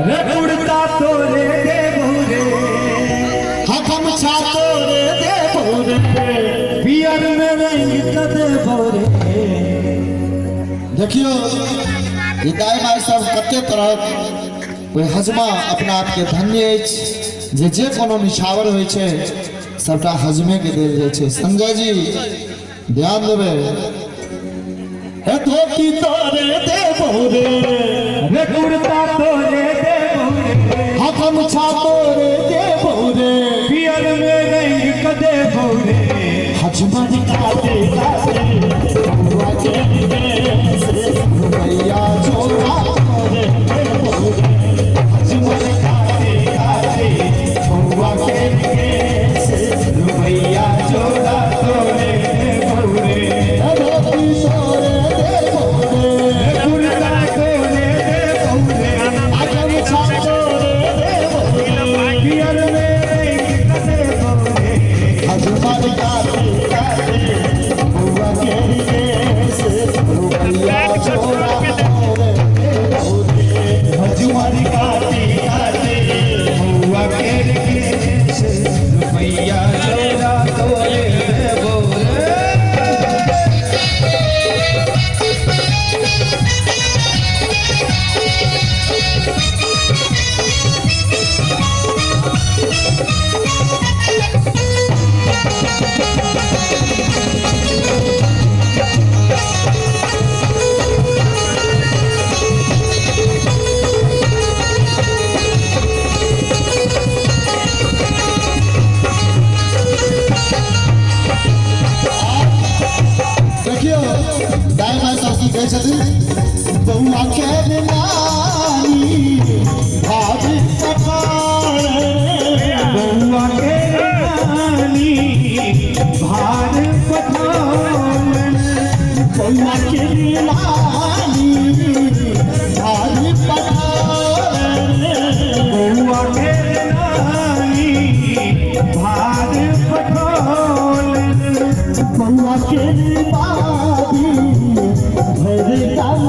रे कुड़ता तोरे दे भोरे हकम छा तोरे दे भोरे पियर में रंग कदे भोरे। देखियो ये दाई माई सब कते तरह कोई हजमा अपना आप के धन्य अछि जे कोनो निछावर होय छै सबटा हजमे के देल जाय छै। संजय जी ध्यान देबे। हे धोती तोरे दे भोरे रे कुड़ता तोरे दे भोरे हकम छा तोरे दे भोरे पियर में रंग कदे भोरे। हजमा काटे काटे हुआ के भैया जोड़ा तोरे दे भोरे हजमा काटे काटे हुआ के भैया जोड़ा तोरे दे भोरे। धोती तोरे दे भोरे कुड़ता तोरे दे भोरे हकम छा तोरे दे भोरे पियर में रंग कदे भोरे। हजमा काटे काटे हुआ के भैया जोड़ा तोरे दे भोरे। हजमारी काटी काटे हुआ केर के से रुपैया जोड़ा तोरे दे भोरे। देखियो दाई माई सब की कहे छथिन बउआ के नानी भाभी पठार बउआ के रानी भार पठान बउआ के नानी भाभी पठार बउआ के रानी भार पठान बउआ के बाबी भर काम